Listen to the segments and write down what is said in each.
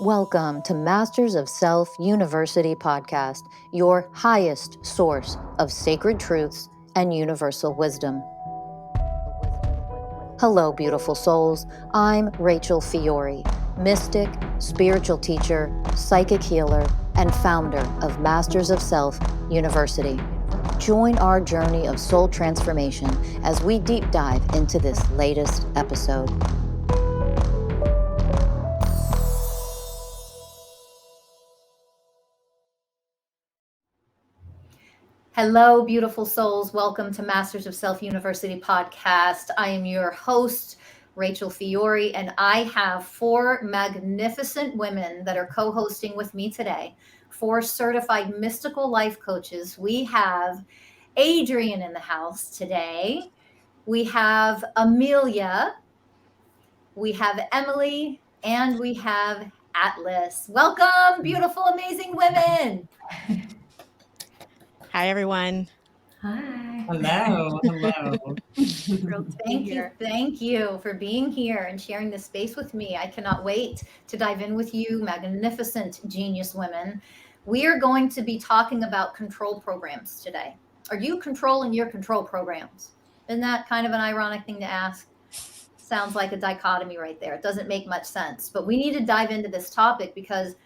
Welcome to Masters of Self University podcast, your highest source of sacred truths and universal wisdom. Hello, beautiful souls. I'm Rachel Fiori, mystic, spiritual teacher, psychic healer, and founder of Masters of Self University. Join our journey of soul transformation as we deep dive into this latest episode. Hello, beautiful souls. Welcome to Masters of Self University podcast. I am your host, Rachel Fiori, and I have four magnificent women that are co-hosting with me today. Four certified mystical life coaches. We have Adrienne in the house today. We have Amelia. We have Emily, and we have Atlas. Welcome, beautiful, amazing women. Hi, everyone. Hi. Hello. Thank you for being here and sharing this space with me. I cannot wait to dive in with you, magnificent genius women. We are going to be talking about control programs today. Are you controlling your control programs? Isn't that kind of an ironic thing to ask? Sounds like a dichotomy right there. It doesn't make much sense, but we need to dive into this topic because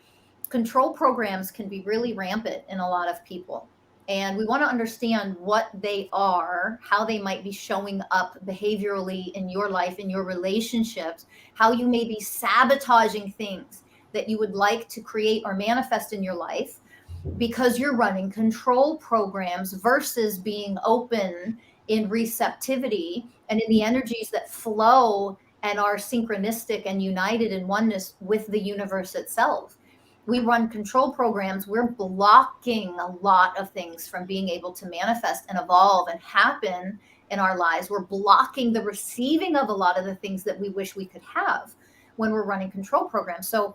control programs can be really rampant in a lot of people. And we want to understand what they are, how they might be showing up behaviorally in your life, in your relationships, how you may be sabotaging things that you would like to create or manifest in your life because you're running control programs versus being open in receptivity and in the energies that flow and are synchronistic and united in oneness with the universe itself. We run control programs, we're blocking a lot of things from being able to manifest and evolve and happen in our lives. We're blocking the receiving of a lot of the things that we wish we could have when we're running control programs. So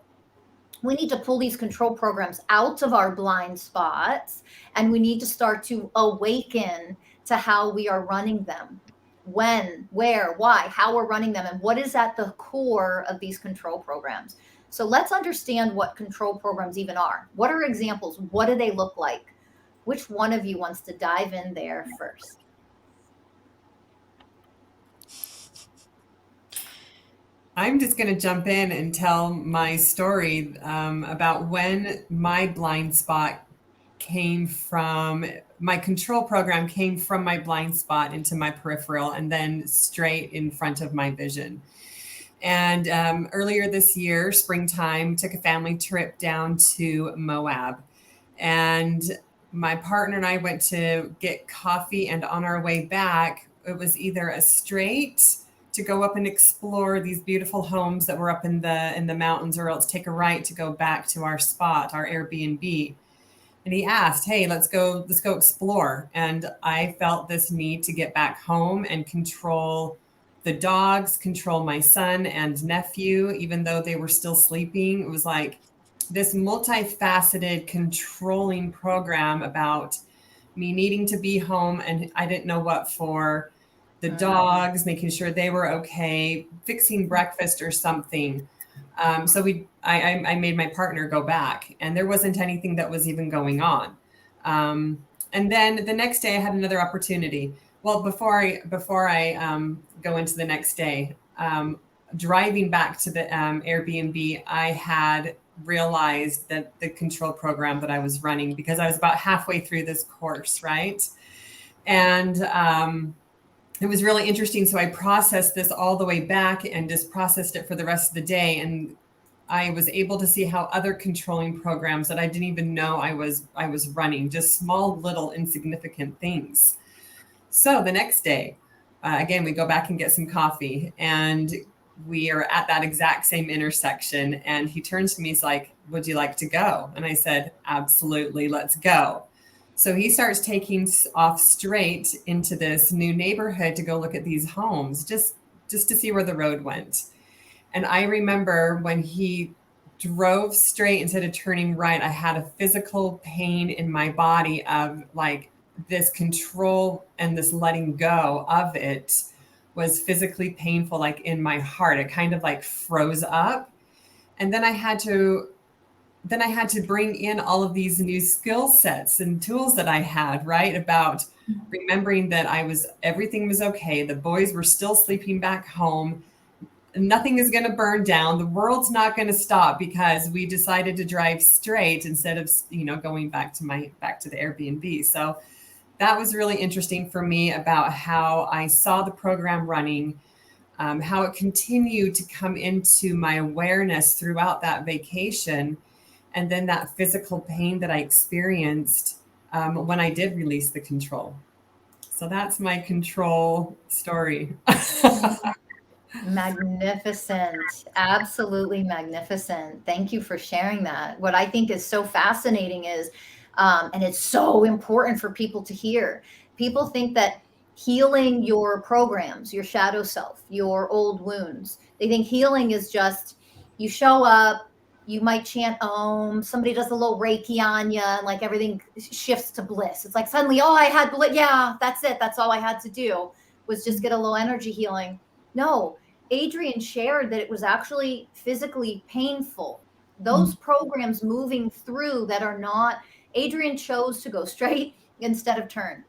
we need to pull these control programs out of our blind spots, and we need to start to awaken to how we are running them. When, where, why, how we're running them, and what is at the core of these control programs. So let's understand what control programs even are. What are examples? What do they look like? Which one of you wants to dive in there first? I'm just going to jump in and tell my story about when my blind spot came from, my control program came from my blind spot into my peripheral and then straight in front of my vision. And earlier this year, springtime, took a family trip down to Moab. And my partner and I went to get coffee, and on our way back, it was either a straight to go up and explore these beautiful homes that were up in the mountains, or else take a right to go back to our spot, our Airbnb. And he asked, hey, let's go explore. And I felt this need to get back home and control the dogs, control my son and nephew, even though they were still sleeping. It was like this multifaceted controlling program about me needing to be home, and I didn't know what for. The dogs, making sure they were okay, fixing breakfast or something. So I made my partner go back, and there wasn't anything that was even going on. And then the next day I had another opportunity. Well, before I go into the next day, driving back to the Airbnb, I had realized that the control program that I was running, because I was about halfway through this course, right? And it was really interesting. So I processed this all the way back and just processed it for the rest of the day. And I was able to see how other controlling programs that I didn't even know I was running, just small, little, insignificant things. So the next day, again, we go back and get some coffee, and we are at that exact same intersection. And he turns to me, he's like, would you like to go? And I said, absolutely, let's go. So he starts taking off straight into this new neighborhood to go look at these homes, just to see where the road went. And I remember when he drove straight instead of turning right, I had a physical pain in my body of like this control, and this letting go of it was physically painful, like in my heart. It kind of like froze up. And then I had to bring in all of these new skill sets and tools that I had, right? About remembering that everything was okay. The boys were still sleeping back home. Nothing is going to burn down. The world's not going to stop because we decided to drive straight instead of, going back to the Airbnb. So that was really interesting for me about how I saw the program running, how it continued to come into my awareness throughout that vacation, and then that physical pain that I experienced when I did release the control. So that's my control story. Magnificent. Absolutely magnificent. Thank you for sharing that. What I think is so fascinating is, and it's so important for people to hear, people think that healing your programs, your shadow self, your old wounds, they think healing is just you show up, you might chant Om, somebody does a little Reiki on you, and like everything shifts to bliss. It's like suddenly, oh, I had bliss. Yeah, that's it. That's all I had to do was just get a little energy healing. No, Adrienne shared that it was actually physically painful. Those programs moving through that are not, Adrienne chose to go straight instead of turn.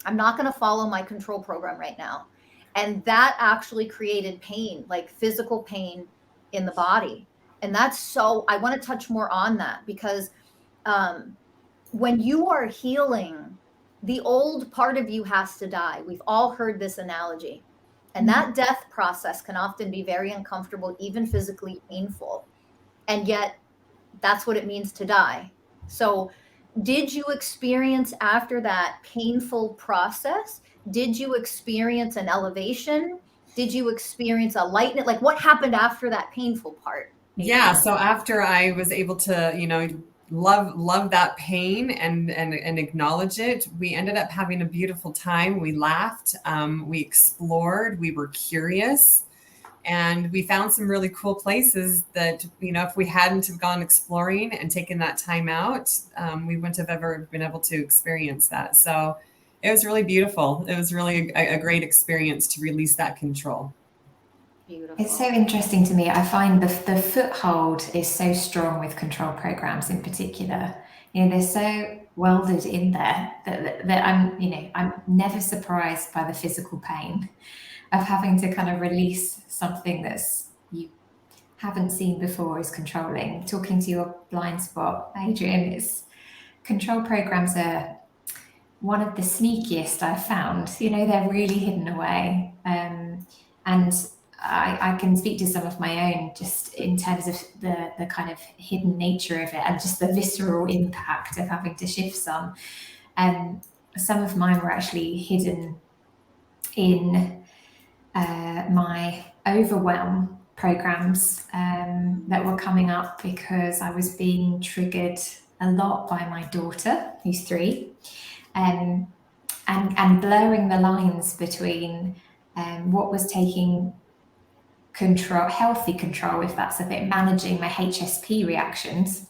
I'm not going to follow my control program right now. And that actually created pain, like physical pain in the body. And that's so, I want to touch more on that because when you are healing, the old part of you has to die. We've all heard this analogy. And that death process can often be very uncomfortable, even physically painful. And yet, that's what it means to die. So, did you experience after that painful process? Did you experience an elevation? Did you experience a lightness? Like, what happened after that painful part? Yeah. So after I was able to, love that pain and acknowledge it, we ended up having a beautiful time. We laughed, we explored, we were curious, and we found some really cool places that, if we hadn't have gone exploring and taken that time out, we wouldn't have ever been able to experience that. So it was really beautiful. It was really a great experience to release that control. Beautiful. It's so interesting to me. I find the foothold is so strong with control programs in particular. They're so welded in there that I'm never surprised by the physical pain of having to kind of release something that's you haven't seen before is controlling. Talking to your blind spot, Adrienne, is control programs are one of the sneakiest I've found. They're really hidden away. And I can speak to some of my own just in terms of the kind of hidden nature of it and just the visceral impact of having to shift some. Some of mine were actually hidden in my overwhelm programs that were coming up because I was being triggered a lot by my daughter, who's 3, and blurring the lines between what was taking control, healthy control, if that's a bit, managing my HSP reactions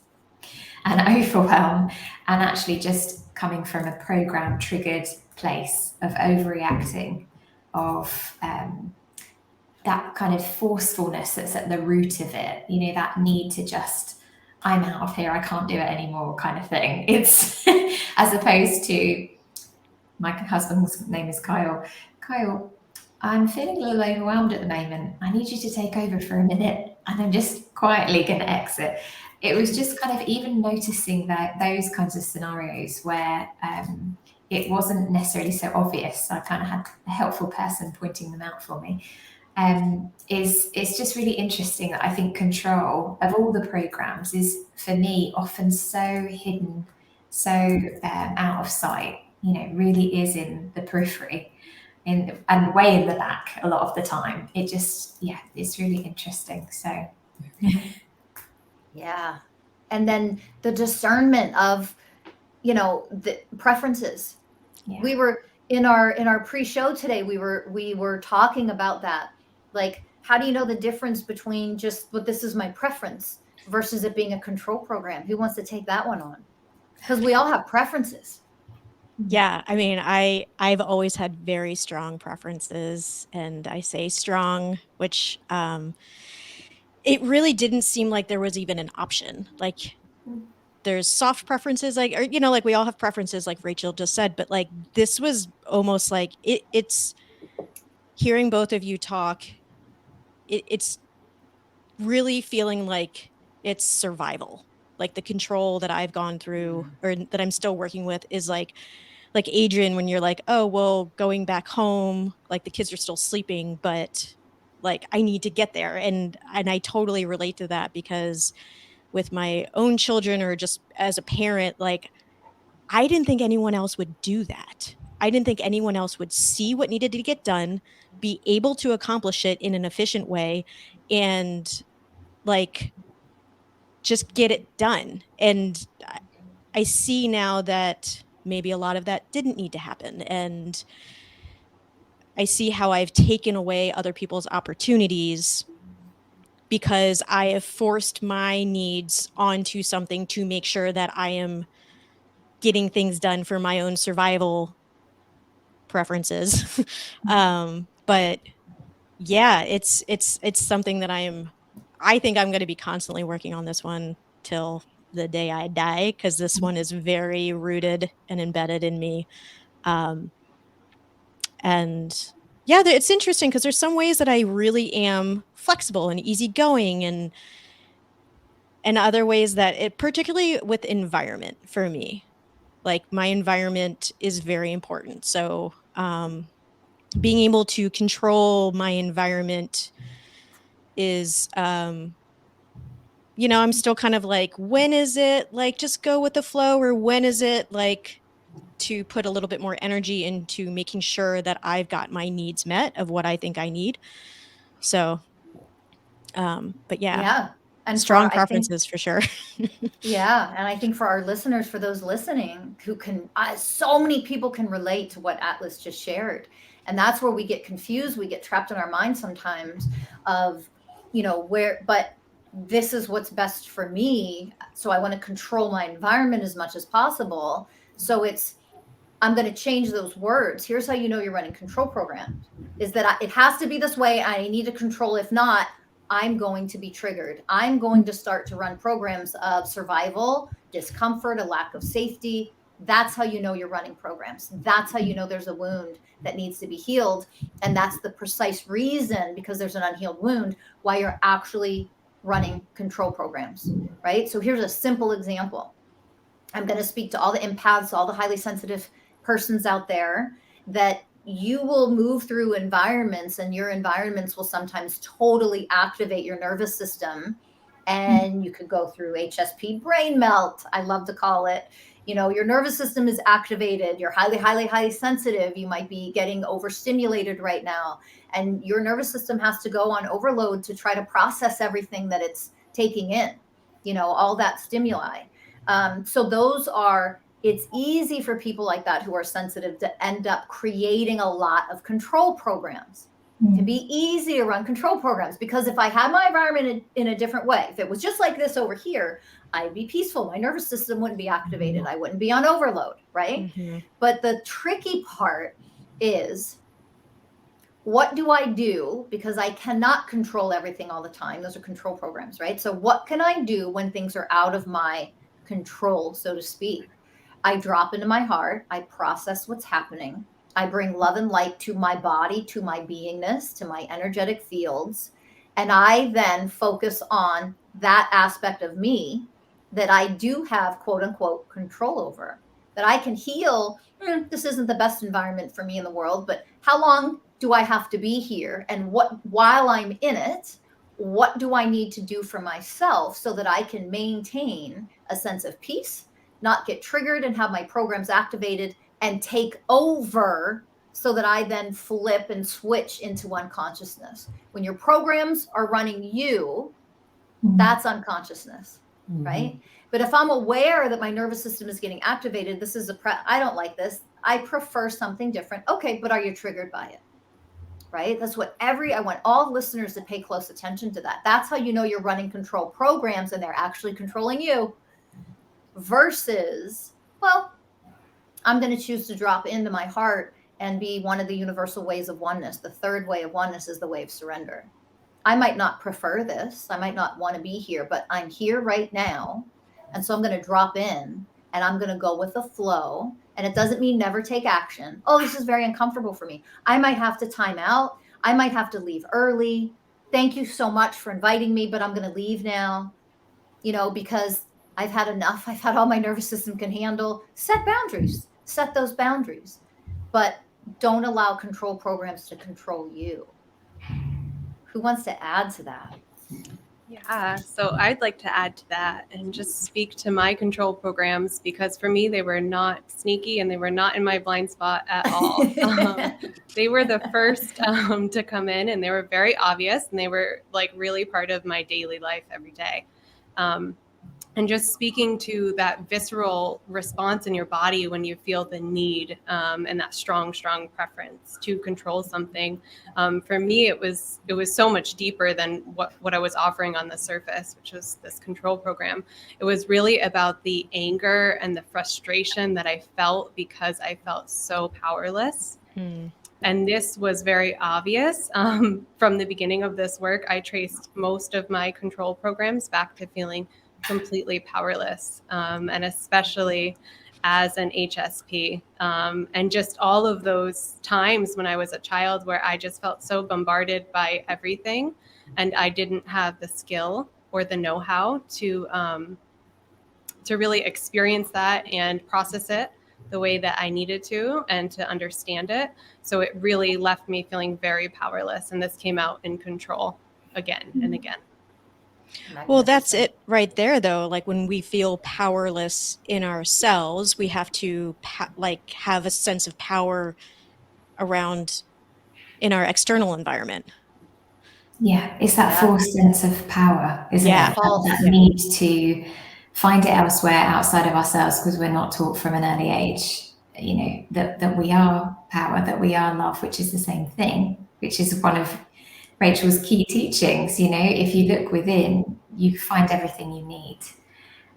and overwhelm, and actually just coming from a program triggered place of overreacting, of that kind of forcefulness that's at the root of it, that need to just, I'm out of here, I can't do it anymore kind of thing. It's as opposed to, my husband's name is Kyle. Kyle, I'm feeling a little overwhelmed at the moment. I need you to take over for a minute and I'm just quietly going to exit. It was just kind of even noticing that those kinds of scenarios where it wasn't necessarily so obvious. I kind of had a helpful person pointing them out for me. It's just really interesting that I think control of all the programs is, for me, often so hidden, so out of sight, really is in the periphery and way in the back a lot of the time. It just, it's really interesting. So, Yeah. And then the discernment of, the preferences. yeah. We were in our pre-show today, we were talking about that. Like, how do you know the difference between just, but this is my preference versus it being a control program? Who wants to take that one on? Because we all have preferences. Yeah, I mean, I've always had very strong preferences, and I say strong, which it really didn't seem like there was even an option. Like there's soft preferences, like, or, you know, like we all have preferences, like Rachel just said, but like this was almost like it's hearing both of you talk. It's really feeling like it's survival. Like the control that I've gone through or that I'm still working with is like Adrienne, when you're like, oh, well, going back home, like the kids are still sleeping, but like I need to get there. And I totally relate to that because with my own children or just as a parent, like I didn't think anyone else would do that. I didn't think anyone else would see what needed to get done, be able to accomplish it in an efficient way, and like just get it done. And I see now that maybe a lot of that didn't need to happen. And I see how I've taken away other people's opportunities because I have forced my needs onto something to make sure that I am getting things done for my own survival preferences. But yeah, it's something that I think I'm going to be constantly working on this one till the day I die, because this one is very rooted and embedded in me. And yeah, it's interesting because there's some ways that I really am flexible and easygoing, and other ways that it, particularly with environment for me, like my environment is very important. So being able to control my environment is you know, I'm still kind of like, when is it like just go with the flow, or when is it like to put a little bit more energy into making sure that I've got my needs met of what I think I need. So but Yeah. And strong I think, preferences for sure. yeah. And I think for our listeners, for those listening who can, so many people can relate to what Atlas just shared. And that's where we get confused. We get trapped in our mind sometimes of, you know, but this is what's best for me. So I want to control my environment as much as possible. So I'm going to change those words. Here's how you know you're running control programs is that it has to be this way. I need to control. If not, I'm going to be triggered. I'm going to start to run programs of survival, discomfort, a lack of safety. That's how you know you're running programs. That's how you know there's a wound that needs to be healed. And that's the precise reason, because there's an unhealed wound, why you're actually running control programs, right? So here's a simple example. I'm going to speak to all the empaths, all the highly sensitive persons out there, that you will move through environments, and your environments will sometimes totally activate your nervous system. And you could go through HSP brain melt, I love to call it. You know, your nervous system is activated. You're highly sensitive. You might be getting overstimulated right now. And your nervous system has to go on overload to try to process everything that it's taking in, you know, all that stimuli. So it's easy for people like that who are sensitive to end up creating a lot of control programs. It can be easy to run control programs, because if I had my environment in a different way, if it was just like this over here, I'd be peaceful. My nervous system wouldn't be activated. I wouldn't be on overload, right? Mm-hmm. But the tricky part is, what do I do? Because I cannot control everything all the time. Those are control programs, right? So what can I do when things are out of my control, so to speak? I drop into my heart. I process what's happening. I bring love and light to my body, to my beingness, to my energetic fields. And I then focus on that aspect of me that I do have, quote unquote, control over, that I can heal. This isn't the best environment for me in the world, but how long do I have to be here? And while I'm in it, what do I need to do for myself so that I can maintain a sense of peace, not get triggered and have my programs activated and take over, so that I then flip and switch into unconsciousness. When your programs are running you, that's unconsciousness, right? But if I'm aware that my nervous system is getting activated, this is I don't like this. I prefer something different. Okay, but are you triggered by it? Right? That's what I want all listeners to pay close attention to that. That's how you know you're running control programs and they're actually controlling you, versus, well, I'm going to choose to drop into my heart and be one of the universal ways of oneness. The third way of oneness is the way of surrender. I might not prefer this. I might not want to be here, but I'm here right now. And so I'm going to drop in and I'm going to go with the flow. And it doesn't mean never take action. Oh, this is very uncomfortable for me. I might have to time out. I might have to leave early. Thank you so much for inviting me, but I'm going to leave now, because I've had enough. I've had all my nervous system can handle. Set boundaries, set those boundaries, but don't allow control programs to control you. Who wants to add to that? Yeah, so I'd like to add to that and just speak to my control programs, because for me, they were not sneaky and they were not in my blind spot at all. They were the first to come in, and they were very obvious, and they were like really part of my daily life every day. And just speaking to that visceral response in your body when you feel the need and that strong preference to control something. For me, it was so much deeper than what I was offering on the surface, which was this control program. It was really about the anger and the frustration that I felt because I felt so powerless. And this was very obvious. From the beginning of this work, I traced most of my control programs back to feeling completely powerless, and especially as an HSP, and just all of those times when I was a child where I just felt so bombarded by everything, and I didn't have the skill or the know-how to really experience that and process it the way that I needed to and to understand it. So it really left me feeling very powerless, and this came out in control again and again. Well, that's it right there, though. Like when we feel powerless in ourselves, we have to have a sense of power around in our external environment. Yeah, it's that false sense of power, isn't it? That need to find it elsewhere outside of ourselves, because we're not taught from an early age, that we are power, that we are love, which is the same thing, which is one of Rachel's key teachings. If you look within, you find everything you need,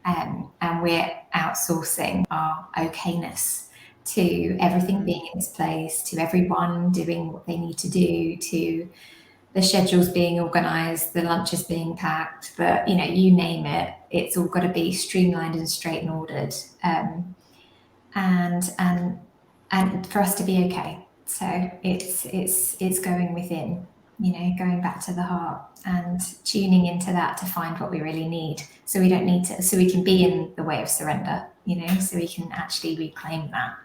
and we're outsourcing our okayness to everything being in its place, to everyone doing what they need to do, to the schedules being organized, the lunches being packed, you name it, it's all got to be streamlined and straight and ordered, and for us to be okay. So it's going within, going back to the heart and tuning into that to find what we really need, so we don't need to, so we can be in the way of surrender, so we can actually reclaim that.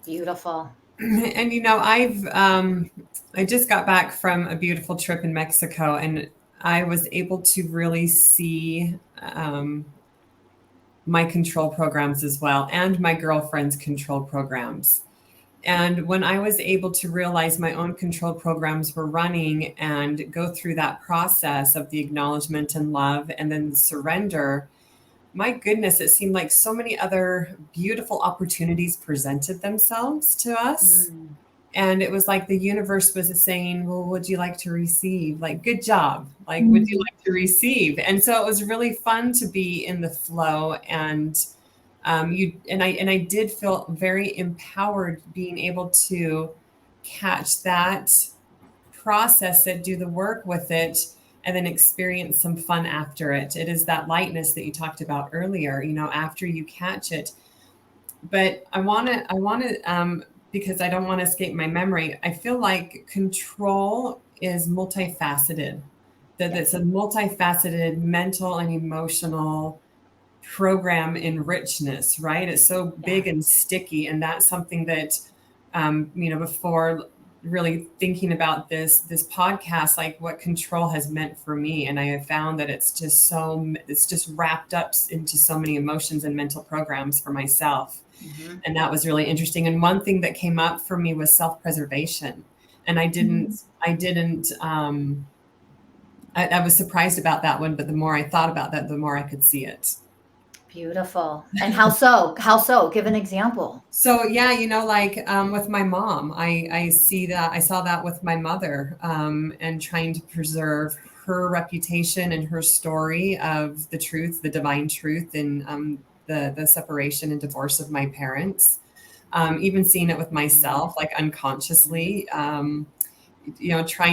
Beautiful. And I just got back from a beautiful trip in Mexico, and I was able to really see my control programs as well, and my girlfriend's control programs. And when I was able to realize my own control programs were running and go through that process of the acknowledgement and love and then surrender, my goodness, it seemed like so many other beautiful opportunities presented themselves to us. And it was like the universe was saying, well, would you like to receive? Like, good job. Like, would you like to receive? And so it was really fun to be in the flow. And I did feel very empowered being able to catch that, process it, do the work with it, and then experience some fun after it. It is that lightness that you talked about earlier, after you catch it. But I want to, because I don't want to escape my memory, I feel like control is multifaceted, that it's a multifaceted mental and emotional program in richness, right? It's so big and sticky. And that's something that, before really thinking about this podcast, like what control has meant for me. And I have found that it's just wrapped up into so many emotions and mental programs for myself. And that was really interesting. And one thing that came up for me was self-preservation. And I was surprised about that one, but the more I thought about that, the more I could see it. Beautiful. And how so? Give an example. So with my mom, I saw that with my mother, and trying to preserve her reputation and her story of the truth, the divine truth, in the separation and divorce of my parents. Even seeing it with myself, like unconsciously, trying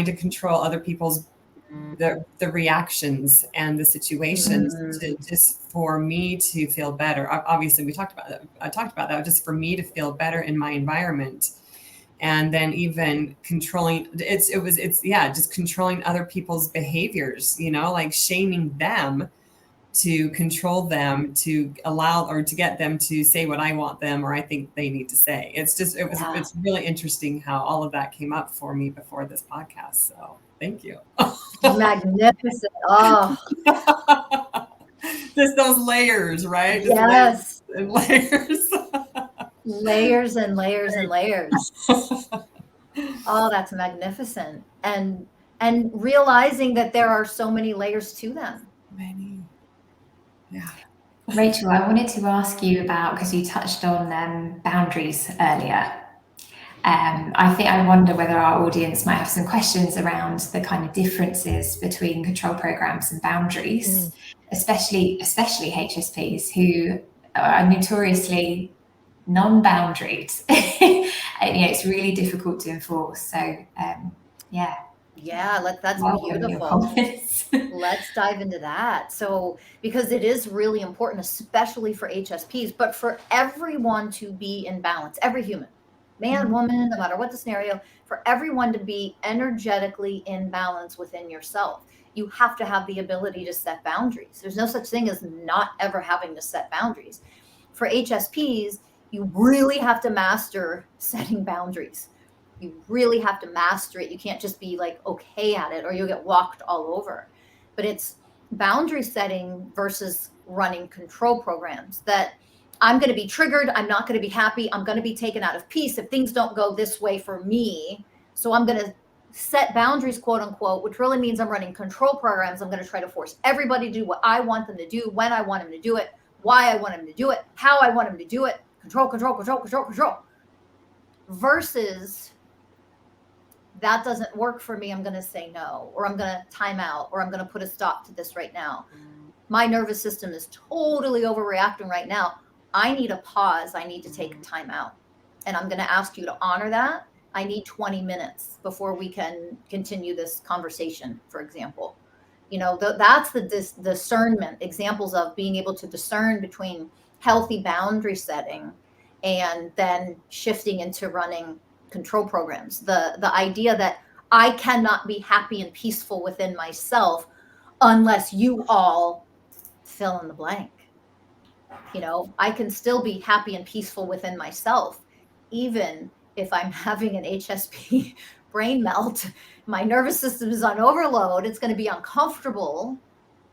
to control other people's the reactions and the situations to just for me to feel better. Obviously, we talked about that. I talked about that just for me to feel better in my environment, and then even controlling. It's just controlling other people's behaviors. Like shaming them to control them, to allow or to get them to say what I want them or I think they need to say. It's really interesting how all of that came up for me before this podcast. So thank you. Magnificent. Oh, just those layers, right? Just yes. layers and layers. Layers and layers and layers. Oh, that's magnificent. And realizing that there are so many layers to them. Many. Yeah. Rachel, I wanted to ask you about, because you touched on boundaries earlier. I wonder whether our audience might have some questions around the kind of differences between control programs and boundaries, especially HSPs who are notoriously non-boundaried. It's really difficult to enforce. So, yeah. Yeah, that's beautiful. Let's dive into that. So, because it is really important, especially for HSPs, but for everyone to be in balance, every human, man, woman, no matter what the scenario, for everyone to be energetically in balance within yourself, you have to have the ability to set boundaries. There's no such thing as not ever having to set boundaries. For HSPs, you really have to master setting boundaries. You really have to master it. You can't just be like okay at it or you'll get walked all over. But it's boundary setting versus running control programs that I'm going to be triggered. I'm not going to be happy. I'm going to be taken out of peace if things don't go this way for me. So I'm going to set boundaries, quote unquote, which really means I'm running control programs. I'm going to try to force everybody to do what I want them to do, when I want them to do it, why I want them to do it, how I want them to do it. Control, control, control, control, control. Versus that doesn't work for me. I'm going to say no, or I'm going to time out, or I'm going to put a stop to this right now. My nervous system is totally overreacting right now. I need a pause. I need to take a time out. And I'm going to ask you to honor that. I need 20 minutes before we can continue this conversation, for example. That's the discernment, examples of being able to discern between healthy boundary setting and then shifting into running control programs. The idea that I cannot be happy and peaceful within myself unless you all fill in the blank. I can still be happy and peaceful within myself, even if I'm having an HSP brain melt. My nervous system is on overload. It's going to be uncomfortable,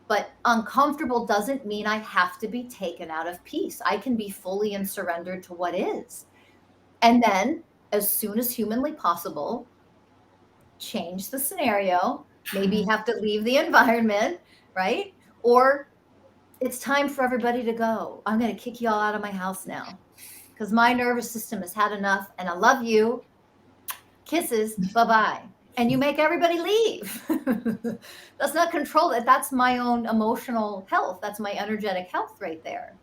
but uncomfortable doesn't mean I have to be taken out of peace. I can be fully and surrendered to what is. And then as soon as humanly possible, change the scenario, maybe have to leave the environment, right? Or it's time for everybody to go. I'm going to kick you all out of my house now because my nervous system has had enough and I love you. Kisses, bye-bye. And you make everybody leave. That's not control. That's my own emotional health. That's my energetic health right there,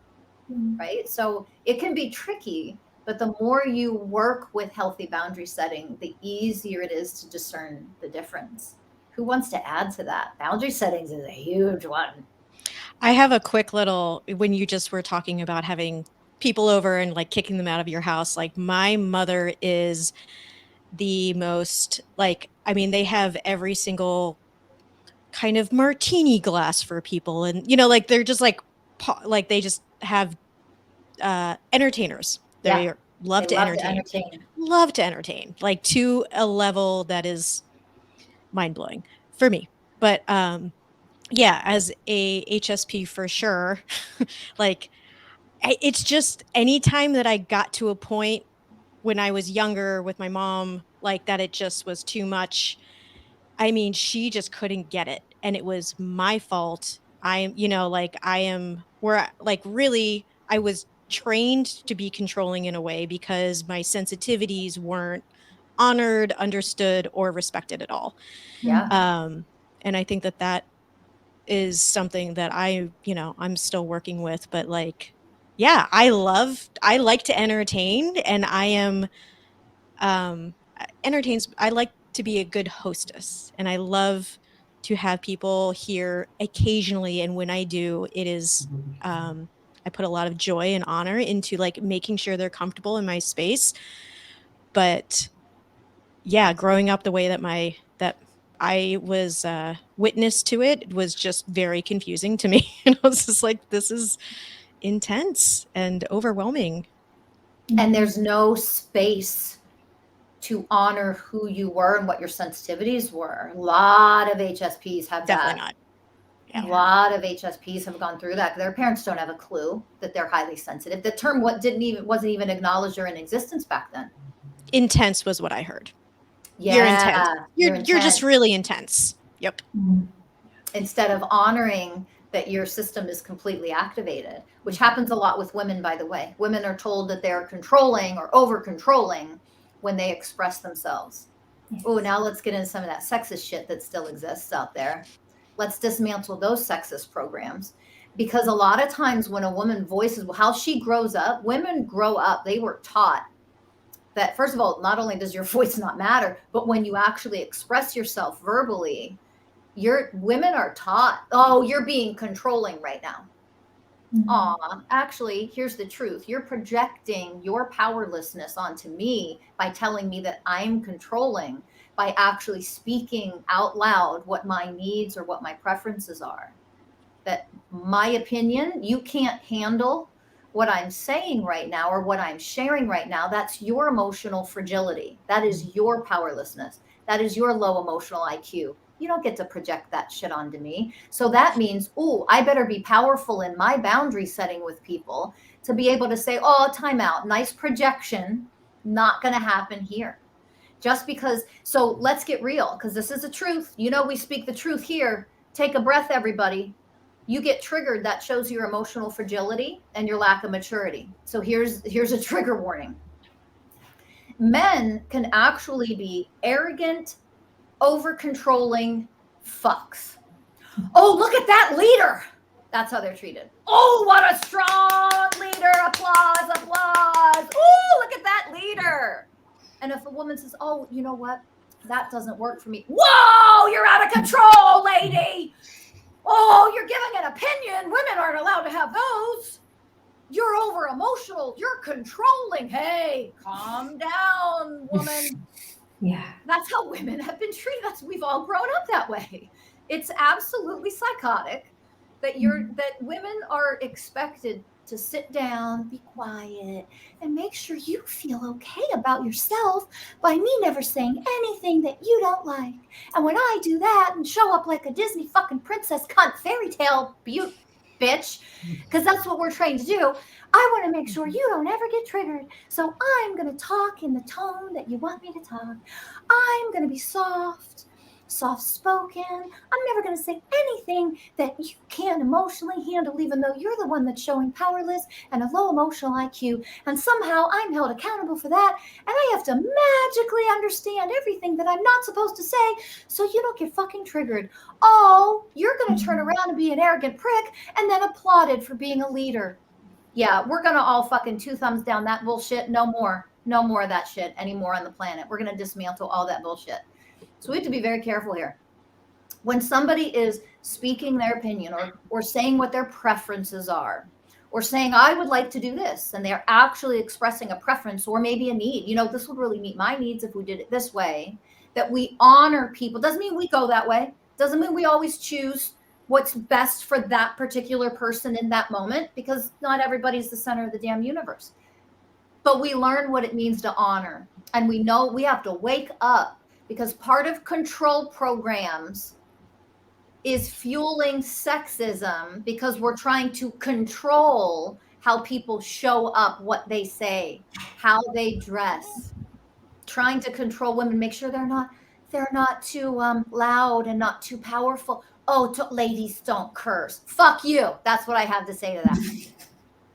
right? So it can be tricky, but the more you work with healthy boundary setting, the easier it is to discern the difference. Who wants to add to that? Boundary settings is a huge one. I have a quick little, when you just were talking about having people over and like kicking them out of your house, like my mother is the most they have every single kind of martini glass for people. And, like they're just like they just have entertainers. They love to entertain, like to a level that is mind blowing for me. But as a HSP for sure, like it's just anytime that I got to a point when I was younger with my mom, like that it just was too much. I mean, she just couldn't get it. And it was my fault. I was trained to be controlling in a way because my sensitivities weren't honored, understood, or respected at all. Yeah. And I think that is something that I'm still working with, but I like to entertain, and I am I like to be a good hostess, and I love to have people here occasionally. And when I do, it is, I put a lot of joy and honor into like making sure they're comfortable in my space. But yeah, growing up the way that I was witness to it was just very confusing to me. And I was just like, this is intense and overwhelming. And there's no space to honor who you were and what your sensitivities were. A lot of HSPs have Definitely that. not. A lot of HSPs have gone through that. Their parents don't have a clue that they're highly sensitive. The term wasn't even acknowledged or in existence back then. Intense was what I heard. Yeah, You're intense. You're just intense. really intense. Yep. Instead of honoring that your system is completely activated, which happens a lot with women, by the way. Women are told that they're controlling or over controlling when they express themselves. Yes. Oh, now let's get into some of that sexist shit that still exists out there. Let's dismantle those sexist programs. Because a lot of times when a woman voices how she grows up, women grow up, they were taught that, first of all, not only does your voice not matter, but when you actually express yourself verbally, women are taught, oh, you're being controlling right now. Actually, here's the truth. You're projecting your powerlessness onto me by telling me that I'm controlling, by actually speaking out loud what my needs or what my preferences are. That my opinion, you can't handle what I'm saying right now or what I'm sharing right now. That's your emotional fragility. That is your powerlessness. That is your low emotional IQ. You don't get to project that shit onto me. So that means, I better be powerful in my boundary setting with people to be able to say, oh, time out, nice projection, not going to happen here. Just because, so let's get real, because this is the truth. We speak the truth here. Take a breath, everybody. You get triggered, that shows your emotional fragility and your lack of maturity. So here's a trigger warning. Men can actually be arrogant, over-controlling fucks. Oh, look at that leader. That's how they're treated. Oh, what a strong leader. Applause, applause. Oh, look at that leader. And if a woman says, oh, you know what? That doesn't work for me. Whoa, you're out of control, lady. Oh, you're giving an opinion. Women aren't allowed to have those. You're over emotional. You're controlling. Hey, calm down, woman. Yeah. That's how women have been treated. We've all grown up that way. It's absolutely psychotic that women are expected to sit down, be quiet, and make sure you feel okay about yourself by me never saying anything that you don't like. And when I do that and show up like a Disney fucking princess cunt fairy tale beaut bitch, because that's what we're trained to do, I want to make sure you don't ever get triggered. So I'm going to talk in the tone that you want me to talk. I'm going to be soft-spoken. I'm never going to say anything that you can't emotionally handle, even though you're the one that's showing powerless and a low emotional IQ. And somehow I'm held accountable for that. And I have to magically understand everything that I'm not supposed to say so you don't get fucking triggered. Oh, you're going to turn around and be an arrogant prick and then applauded for being a leader. Yeah, we're going to all fucking 2 thumbs down that bullshit. No more of that shit anymore on the planet. We're going to dismantle all that bullshit. So we have to be very careful here. When somebody is speaking their opinion or saying what their preferences are, or saying, I would like to do this, and they're actually expressing a preference or maybe a need, this would really meet my needs if we did it this way, that we honor people. Doesn't mean we go that way. Doesn't mean we always choose what's best for that particular person in that moment, because not everybody's the center of the damn universe. But we learn what it means to honor. And we know we have to wake up, because part of control programs is fueling sexism, because we're trying to control how people show up, what they say, how they dress, trying to control women, make sure they're not too loud and not too powerful. Oh, ladies don't curse. Fuck you. That's what I have to say to that.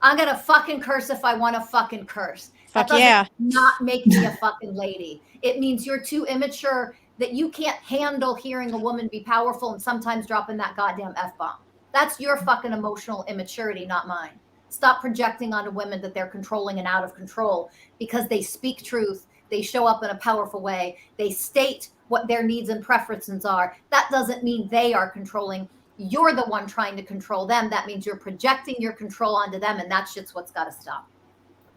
I'm going to fucking curse if I want to fucking curse. Fuck that doesn't yeah. not make me a fucking lady. It means you're too immature, that you can't handle hearing a woman be powerful and sometimes dropping that goddamn F-bomb. That's your fucking emotional immaturity, not mine. Stop projecting onto women that they're controlling and out of control because they speak truth. They show up in a powerful way. They state what their needs and preferences are. That doesn't mean they are controlling. You're the one trying to control them. That means you're projecting your control onto them, and that shit's what's got to stop.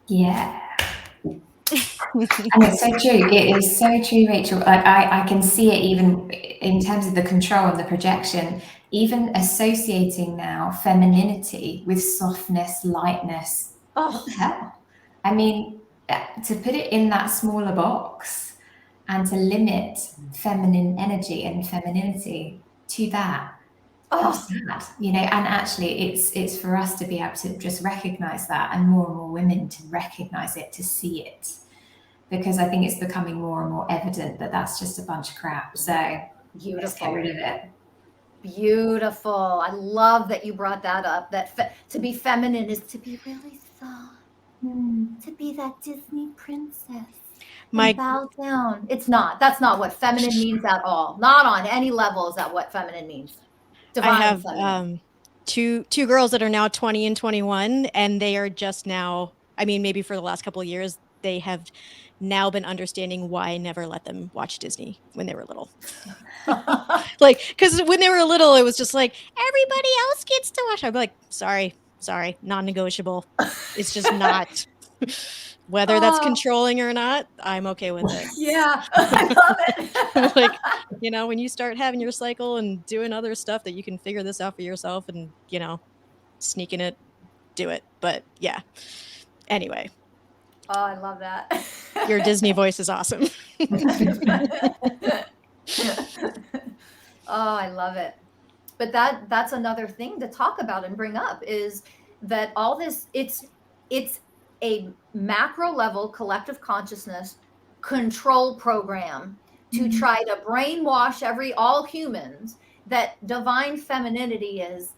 Yeah. And it's so true. It is so true, Rachel. Like I can see it even in terms of the control and the projection, even associating now femininity with softness, lightness. Oh, What the hell? I mean, to put it in that smaller box and to limit feminine energy and femininity to that. How sad, you know, and actually it's for us to be able to just recognize that, and more women to recognize it, to see it, because I think it's becoming more and more evident that that's just a bunch of crap. So beautiful. Let's get rid of it. Beautiful. I love that you brought that up, that to be feminine is to be really soft, to be that Disney princess. Bow down. It's not. That's not what feminine means at all. Not on any level is that what feminine means. Divine I have feminine. two girls that are now 20 and 21, and they are just now, I mean, maybe for the last couple of years, they have now been understanding why I never let them watch Disney when they were little. Like, because when they were little, it was just like, everybody else gets to watch. I'd be like, sorry, non-negotiable. It's just not. Whether that's controlling or not, I'm okay with it. Yeah, I love it. Like, you know, when you start having your cycle and doing other stuff that you can figure this out for yourself and, you know, sneaking it, do it. But yeah. Anyway. Oh, I love that. Your Disney voice is awesome. Oh, I love it. But that's another thing to talk about and bring up, is that all this, it's a macro level collective consciousness control program to try to brainwash all humans that divine femininity is,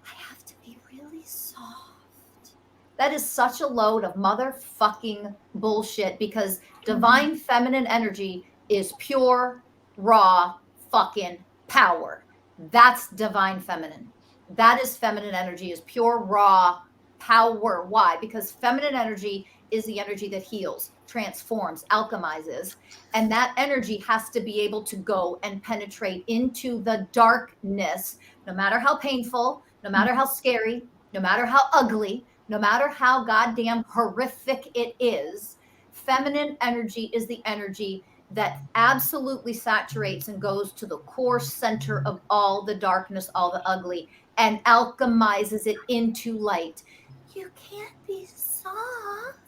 I have to be really soft. That is such a load of motherfucking bullshit, because divine feminine energy is pure, raw fucking power. That's divine feminine. That is feminine energy, is pure, raw power. Why? Because feminine energy is the energy that heals, transforms, alchemizes. And that energy has to be able to go and penetrate into the darkness, no matter how painful, no matter how scary, no matter how ugly, no matter how goddamn horrific it is. Feminine energy is the energy that absolutely saturates and goes to the core center of all the darkness, all the ugly, and alchemizes it into light. You can't be soft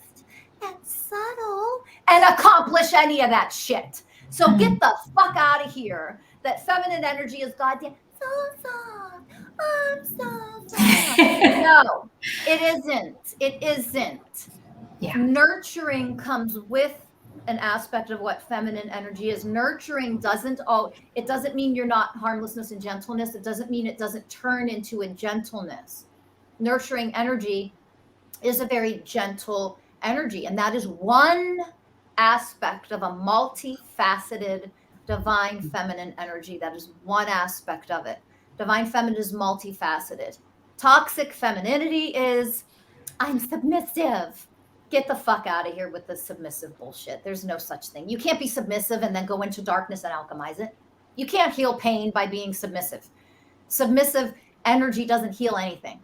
and subtle and accomplish any of that shit. So get the fuck out of here. That feminine energy is goddamn so soft. I'm so soft. No, it isn't. It isn't. Yeah. Nurturing comes with an aspect of what feminine energy is. Nurturing doesn't mean you're not harmlessness and gentleness. It doesn't mean it doesn't turn into a gentleness. Nurturing energy is a very gentle energy, and that is one aspect of a multifaceted divine feminine energy. That is one aspect of it. Divine feminine is multifaceted. Toxic femininity is, I'm submissive. Get the fuck out of here with the submissive bullshit. There's no such thing. You can't be submissive and then go into darkness and alchemize it. You can't heal pain by being submissive. Submissive energy doesn't heal anything.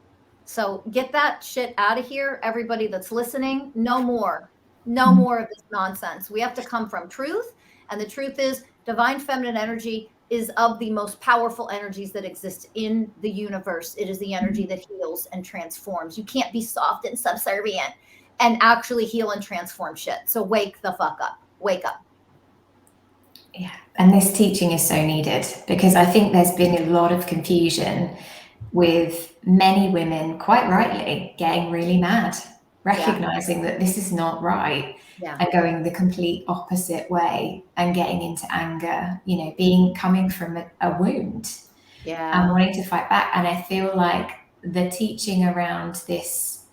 So get that shit out of here. Everybody that's listening, no more of this nonsense. We have to come from truth. And the truth is, divine feminine energy is of the most powerful energies that exist in the universe. It is the energy that heals and transforms. You can't be soft and subservient and actually heal and transform shit. So wake the fuck up. Wake up. Yeah, and this teaching is so needed, because I think there's been a lot of confusion with many women, quite rightly, getting really mad, recognizing that this is not right, and going the complete opposite way and getting into anger, you know, coming from a wound, and wanting to fight back. And I feel like the teaching around this,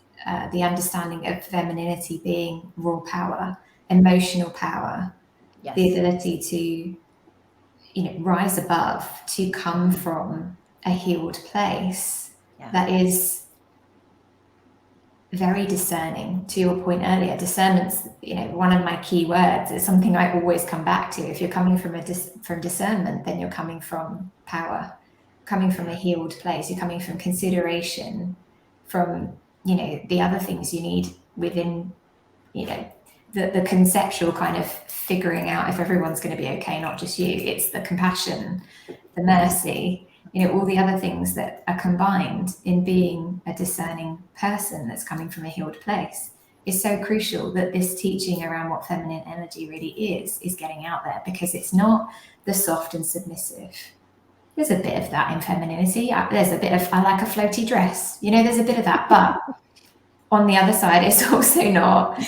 the understanding of femininity being raw power, emotional power, the ability to, you know, rise above, to come from a healed place, that is very discerning. To your point earlier, discernment's, one of my key words. It's something I always come back to. If you're coming from from discernment, then you're coming from power, coming from a healed place. You're coming from consideration, from the other things you need within the conceptual kind of figuring out if everyone's going to be okay, not just you. It's the compassion, the mercy, all the other things that are combined in being a discerning person that's coming from a healed place. Is so crucial that this teaching around what feminine energy really is getting out there, because it's not the soft and submissive. There's a bit of that in femininity. There's a bit of, I like a floaty dress, there's a bit of that, but on the other side, it's also not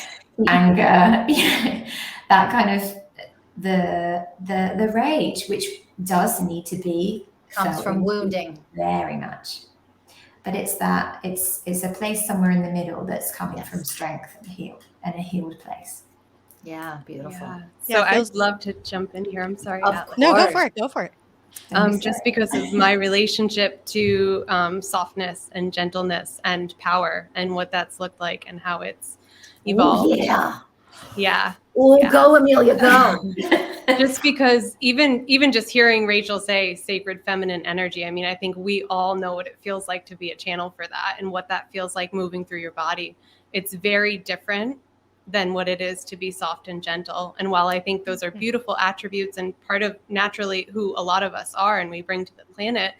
anger, that kind of the rage, which does need to be Comes from wounding. Very much. But it's a place somewhere in the middle that's coming from strength and a healed place. Yeah, beautiful. So I'd love to jump in here. I'm sorry. No, go for it. Just because of my relationship to softness and gentleness and power, and what that's looked like and how it's evolved. Yeah. Go, Amelia, go. Just because even just hearing Rachel say sacred feminine energy, I mean, I think we all know what it feels like to be a channel for that, and what that feels like moving through your body. It's very different than what it is to be soft and gentle. And while I think those are beautiful attributes and part of naturally who a lot of us are and we bring to the planet,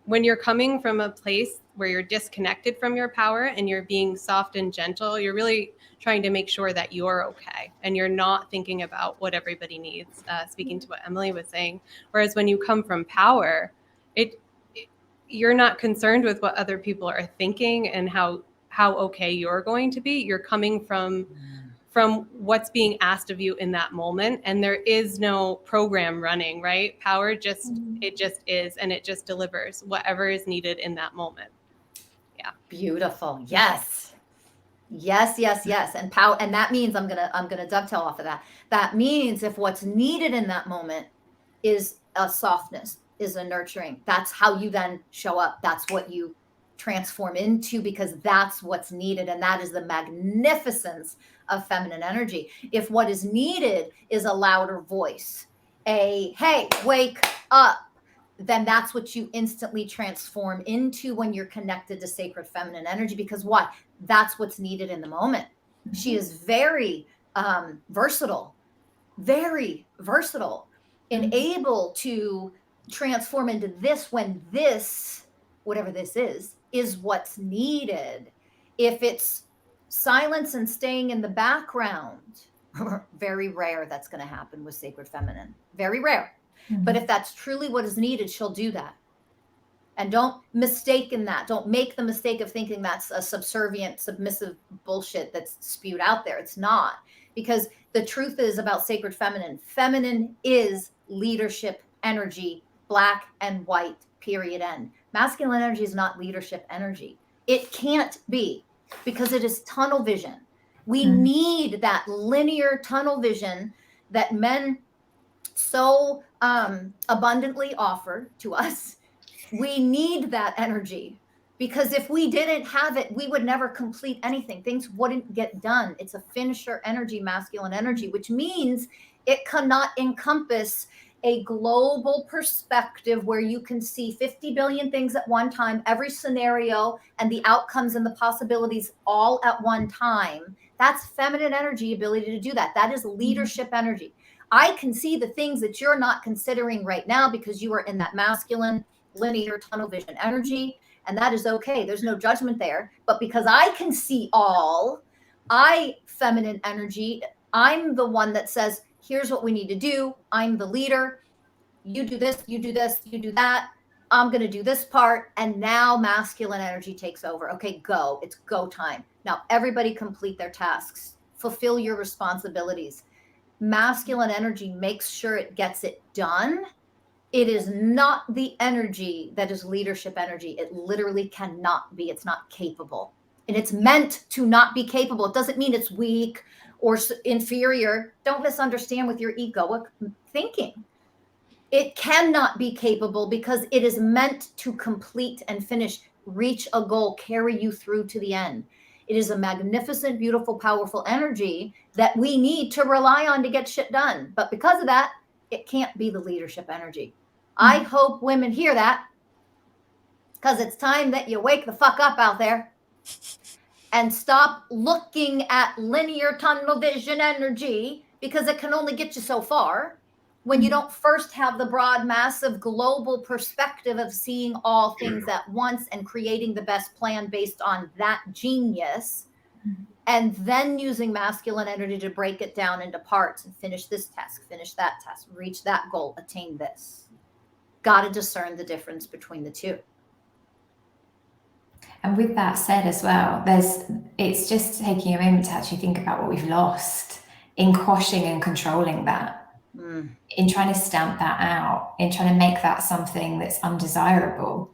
when you're coming from a place where you're disconnected from your power and you're being soft and gentle, you're really trying to make sure that you're okay and you're not thinking about what everybody needs, speaking to what Emily was saying. Whereas when you come from power, you're not concerned with what other people are thinking and how okay you're going to be. You're coming from what's being asked of you in that moment, and there is no program running, right? Power it just is, and it just delivers whatever is needed in that moment. Yeah. Beautiful. Yes. And power, and that means I'm gonna dovetail off of that. That means if what's needed in that moment is a softness, is a nurturing, that's how you then show up. That's what you transform into, because that's what's needed, and that is the magnificence of feminine energy. If what is needed is a louder voice, hey, wake up, then that's what you instantly transform into when you're connected to sacred feminine energy. Because what? That's what's needed in the moment. Mm-hmm. She is very versatile, and able to transform into this when this, whatever this is what's needed. If it's silence and staying in the background, very rare that's going to happen with sacred feminine. Very rare. Mm-hmm. But if that's truly what is needed, she'll do that. And don't mistake in that. Don't make the mistake of thinking that's a subservient, submissive bullshit that's spewed out there. It's not. Because the truth is about sacred feminine. Feminine is leadership energy, black and white, period, end. Masculine energy is not leadership energy. It can't be, because it is tunnel vision. We need that linear tunnel vision that men so abundantly offer to us. We need that energy, because if we didn't have it, we would never complete anything. Things wouldn't get done. It's a finisher energy, masculine energy, which means it cannot encompass a global perspective where you can see 50 billion things at one time, every scenario and the outcomes and the possibilities all at one time. That's feminine energy ability to do that. That is leadership energy. I can see the things that you're not considering right now because you are in that masculine linear tunnel vision energy, and that is okay. There's no judgment there. But because I can see all, feminine energy, I'm the one that says, here's what we need to do. I'm the leader. You do this, you do this, you do that. I'm going to do this part. And now masculine energy takes over. Okay, go. It's go time. Now everybody complete their tasks. Fulfill your responsibilities. Masculine energy makes sure it gets it done. It is not the energy that is leadership energy. It literally cannot be. It's not capable. And it's meant to not be capable. It doesn't mean it's weak or inferior. Don't misunderstand with your egoic thinking. It cannot be capable because it is meant to complete and finish reach a goal, carry you through to the end. It is a magnificent, beautiful, powerful energy that we need to rely on to get shit done. But because of that, it can't be the leadership energy. I hope women hear that, because it's time that you wake the fuck up out there and stop looking at linear tunnel vision energy, because it can only get you so far when you don't first have the broad, massive, global perspective of seeing all things at once and creating the best plan based on that genius, and then using masculine energy to break it down into parts and finish this task, finish that task, reach that goal, attain this. Got to discern the difference between the two. And with that said as well, it's just taking a moment to actually think about what we've lost in quashing and controlling that, in trying to stamp that out, in trying to make that something that's undesirable.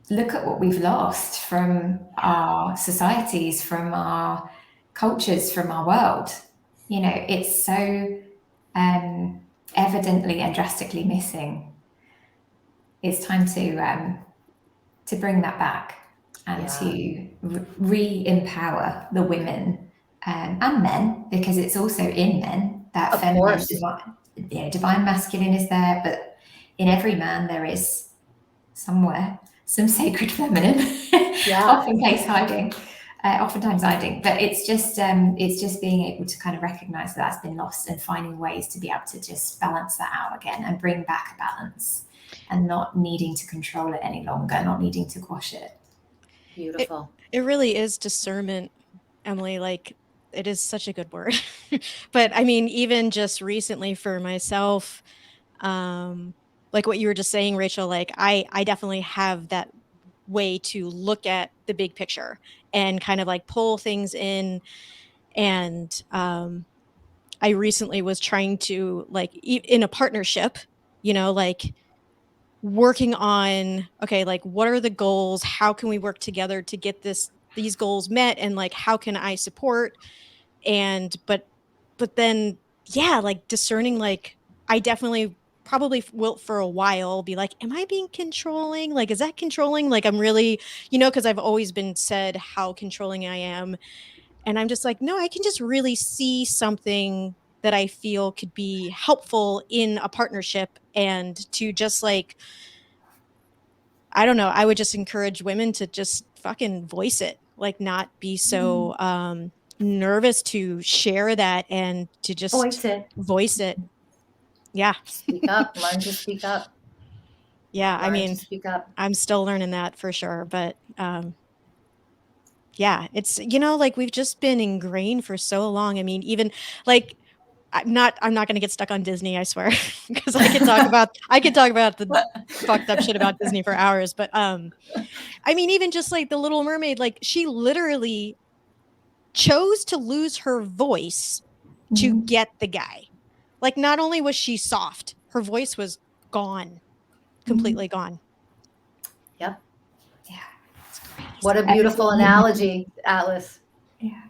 Look at what we've lost from our societies, from our cultures, from our world. You know, it's so evidently and drastically missing. It's time to bring that back and to re-empower the women and men, because it's also in men. That Of feminine, course. divine masculine is there, but in every man there is somewhere some sacred feminine, oftentimes hiding. But it's just being able to kind of recognize that that's been lost and finding ways to be able to just balance that out again and bring back a balance, and not needing to control it any longer, not needing to quash it. Beautiful. It really is discernment, Emily. Like, it is such a good word. But I mean, even just recently for myself, like what you were just saying, Rachel, like I definitely have that way to look at the big picture and kind of like pull things in. And I recently was trying to, like, in a partnership, you know, like working on, okay, like what are the goals? How can we work together to get these goals met? And like, how can I support? And but then, yeah, like discerning, like I definitely probably will for a while be like, am I being controlling? Like, is that controlling? Like, I'm really, because I've always been said how controlling I am. And I'm just like, no, I can just really see something that I feel could be helpful in a partnership, and to just like, I don't know, I would just encourage women to just fucking voice it, like not be so nervous to share that and to just voice it. Yeah. Speak up. Learn to speak up. Yeah. I Learn mean, to speak up. I'm still learning that for sure. But yeah, it's, like we've just been ingrained for so long. I mean, even like, I'm not going to get stuck on Disney, I swear, because I could talk about the fucked up shit about Disney for hours. But I mean, even just like the Little Mermaid, like she literally chose to lose her voice to get the guy. Like, not only was she soft, her voice was gone, completely gone. Yep. Yeah. It's crazy. What a beautiful analogy, Atlas. Yeah.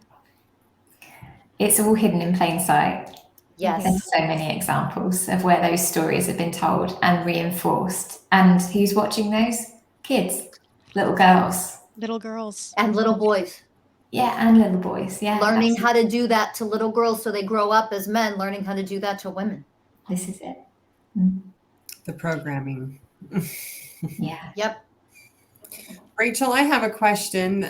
It's all hidden in plain sight. Yes. There's so many examples of where those stories have been told and reinforced. And who's watching those? Kids, little girls. Little girls. And little boys. Yeah, and little boys. Yeah. Learning how to do that to little girls so they grow up as men, learning how to do that to women. This is it. The programming. Yeah. Yep. Rachel, I have a question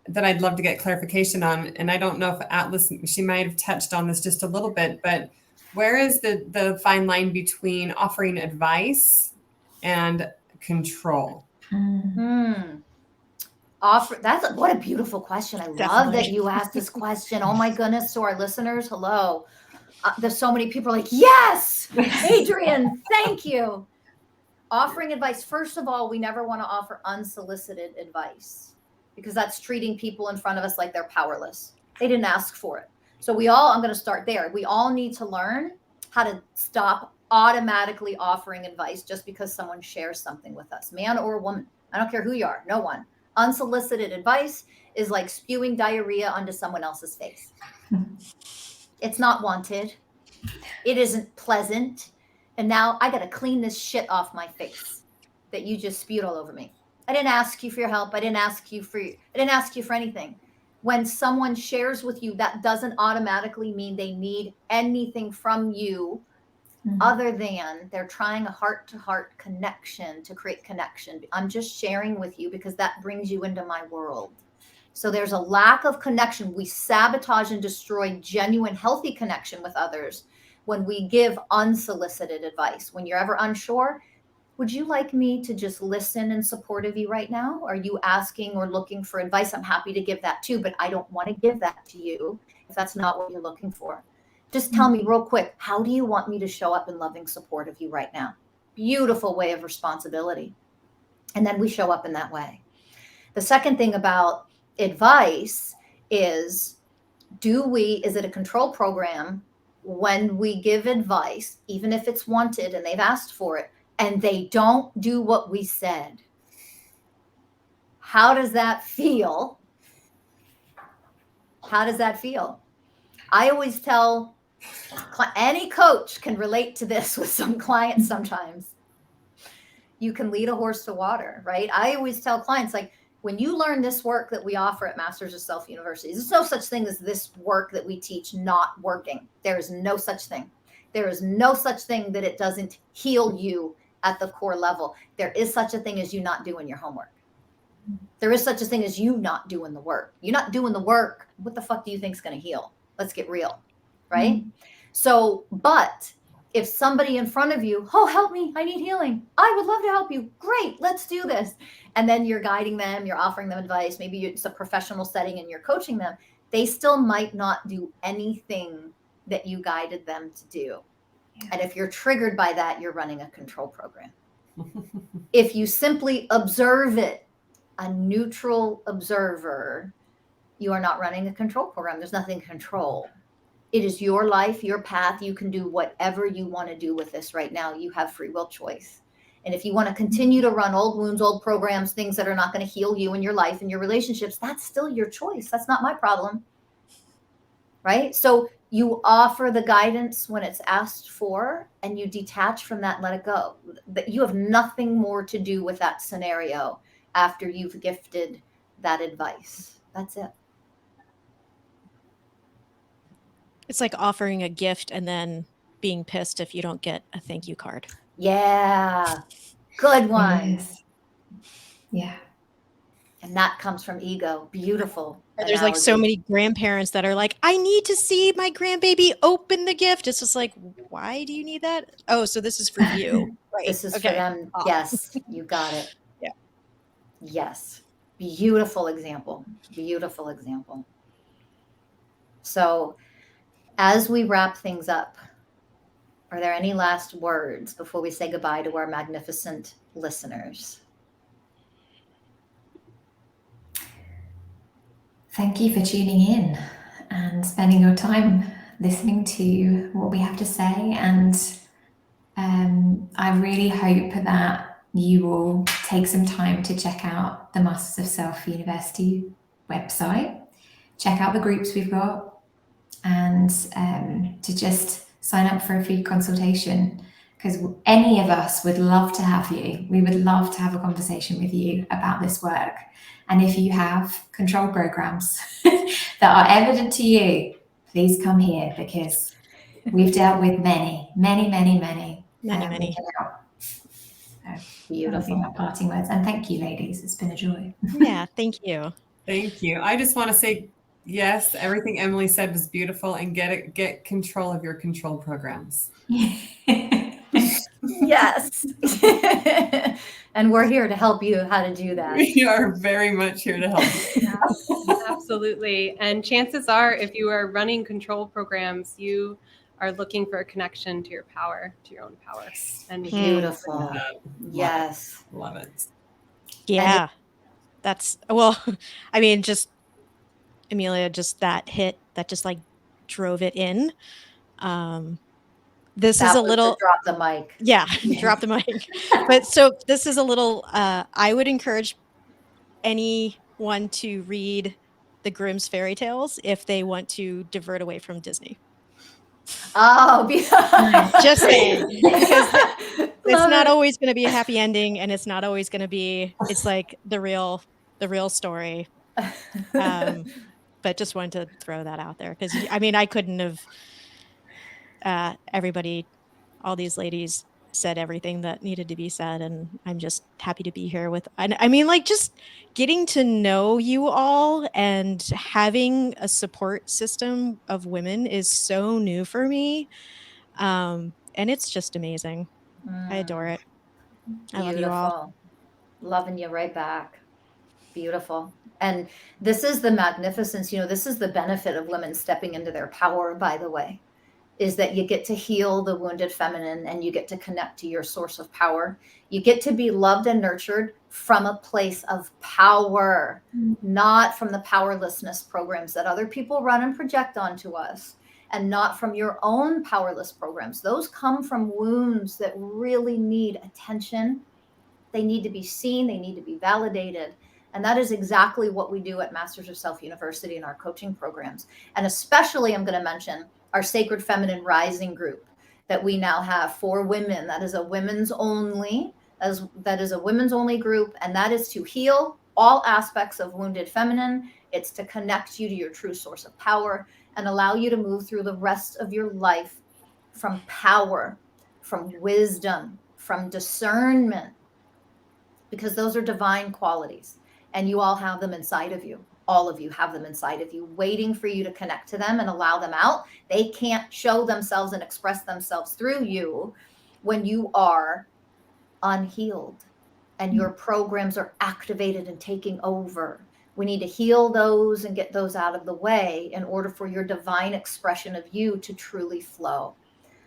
that I'd love to get clarification on. And I don't know if Atlas, she might have touched on this just a little bit, but where is the fine line between offering advice and control? What a beautiful question. I love that you asked this question. Oh my goodness. To our listeners, hello. There's so many people like, yes, Adrienne, thank you. Offering advice. First of all, we never want to offer unsolicited advice, because that's treating people in front of us like they're powerless. They didn't ask for it. So I'm going to start there. We all need to learn how to stop automatically offering advice just because someone shares something with us, man or woman. I don't care who you are, no one. Unsolicited advice is like spewing diarrhea onto someone else's face. It's not wanted. It isn't pleasant. And now I got to clean this shit off my face that you just spewed all over me. I didn't ask you for your help. I didn't ask you for anything. When someone shares with you, that doesn't automatically mean they need anything from you other than they're trying a heart-to-heart connection to create connection. I'm just sharing with you because that brings you into my world. So there's a lack of connection. We sabotage and destroy genuine, healthy connection with others when we give unsolicited advice. When you're ever unsure, would you like me to just listen in support of you right now? Are you asking or looking for advice? I'm happy to give that too, but I don't want to give that to you if that's not what you're looking for. Just tell me real quick, how do you want me to show up in loving support of you right now? Beautiful way of responsibility. And then we show up in that way. The second thing about advice is, is it a control program when we give advice, even if it's wanted and they've asked for it, and they don't do what we said? How does that feel? How does that feel? I always tell, any coach can relate to this with some clients sometimes. You can lead a horse to water, right? I always tell clients, like, when you learn this work that we offer at Masters of Self University, there's no such thing as this work that we teach not working. There is no such thing. There is no such thing that it doesn't heal you at the core level. There is such a thing as you not doing your homework. There is such a thing as you not doing the work. You're not doing the work. What the fuck do you think is going to heal? Let's get real, right? So, but if somebody in front of you, oh, help me, I need healing, I would love to help you. Great, let's do this. And then you're guiding them, you're offering them advice. Maybe it's a professional setting and you're coaching them. They still might not do anything that you guided them to do. Yeah. And if you're triggered by that, you're running a control program. If you simply observe it, a neutral observer, you are not running a control program. There's nothing to control. It is your life, your path. You can do whatever you want to do with this right now. You have free will choice. And if you want to continue to run old wounds, old programs, things that are not going to heal you in your life and your relationships, that's still your choice. That's not my problem. Right? So you offer the guidance when it's asked for, and you detach from that and let it go. That you have nothing more to do with that scenario after you've gifted that advice. That's it. It's like offering a gift and then being pissed if you don't get a thank you card. Yeah. Good one. Yes. Yeah. And that comes from ego. Beautiful. There's like so many grandparents that are like, I need to see my grandbaby open the gift. It's just like, why do you need that? Oh, so this is for you. Right. This is for them. Oh. Yes, you got it. Yeah. Yes. Beautiful example. Beautiful example. So as we wrap things up, are there any last words before we say goodbye to our magnificent listeners? Thank you for tuning in and spending your time listening to what we have to say. And I really hope that you will take some time to check out the Masters of Self University website, check out the groups we've got, and to just sign up for a free consultation, because any of us would love to have you. We would love to have a conversation with you about this work. And if you have control programs that are evident to you, please come here, because we've dealt with many. Beautiful. Parting words. And thank you, ladies. It's been a joy. Yeah, thank you. Thank you. I just want to say, yes, everything Emily said was beautiful, and get control of your control programs. Yes. And we're here to help you how to do that. We are very much here to help you. Yeah, absolutely. And chances are, if you are running control programs, you are looking for a connection to your power, to your own power. And beautiful. Yes. Love it. Yeah. That's, well, I mean, just Amelia, just that hit that just like drove it in. This is a little drop the mic. Yeah, drop the mic. But so this is a little, I would encourage anyone to read the Grimm's fairy tales if they want to divert away from Disney. Oh, Just saying, because it's Love not it. always going to be a happy ending, and it's not always going to be. It's like the real story. But just wanted to throw that out there because I mean I couldn't have. Everybody, all these ladies said everything that needed to be said, and I'm just happy to be here with. I mean, like just getting to know you all and having a support system of women is so new for me. And it's just amazing. I adore it. I love you all. Beautiful. Loving you right back. Beautiful. And this is the magnificence, this is the benefit of women stepping into their power, by the way, is that you get to heal the wounded feminine and you get to connect to your source of power. You get to be loved and nurtured from a place of power, not from the powerlessness programs that other people run and project onto us, and not from your own powerless programs. Those come from wounds that really need attention. They need to be seen, they need to be validated. And that is exactly what we do at Masters of Self University in our coaching programs. And especially, I'm going to mention our Sacred Feminine Rising group that we now have for women. That is a women's only, that is a women's only group. And that is to heal all aspects of wounded feminine. It's to connect you to your true source of power and allow you to move through the rest of your life from power, from wisdom, from discernment, because those are divine qualities and you all have them inside of you. All of you have them inside of you, waiting for you to connect to them and allow them out. They can't show themselves and express themselves through you when you are unhealed and your programs are activated and taking over. We need to heal those and get those out of the way in order for your divine expression of you to truly flow.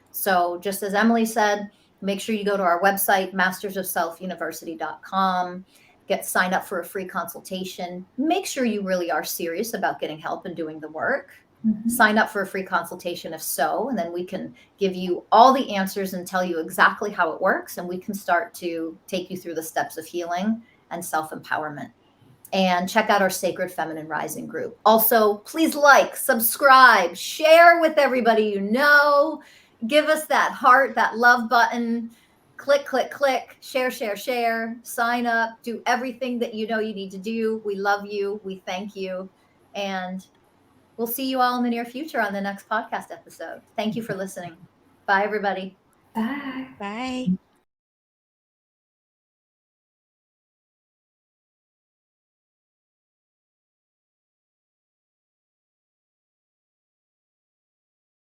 So just as Emily said, make sure you go to our website, mastersofselfuniversity.com, sign up for a free consultation. Make sure you really are serious about getting help and doing the work. Sign up for a free consultation if so, and then we can give you all the answers and tell you exactly how it works, and we can start to take you through the steps of healing and self-empowerment. And check out our Sacred Feminine Rising group. Also, please like, subscribe, share with everybody you know. Give us that heart, that love button. Click, click, click, share, share, share, sign up, do everything that you know you need to do. We love you. We thank you. And we'll see you all in the near future on the next podcast episode. Thank you for listening. Bye, everybody. Bye. Bye.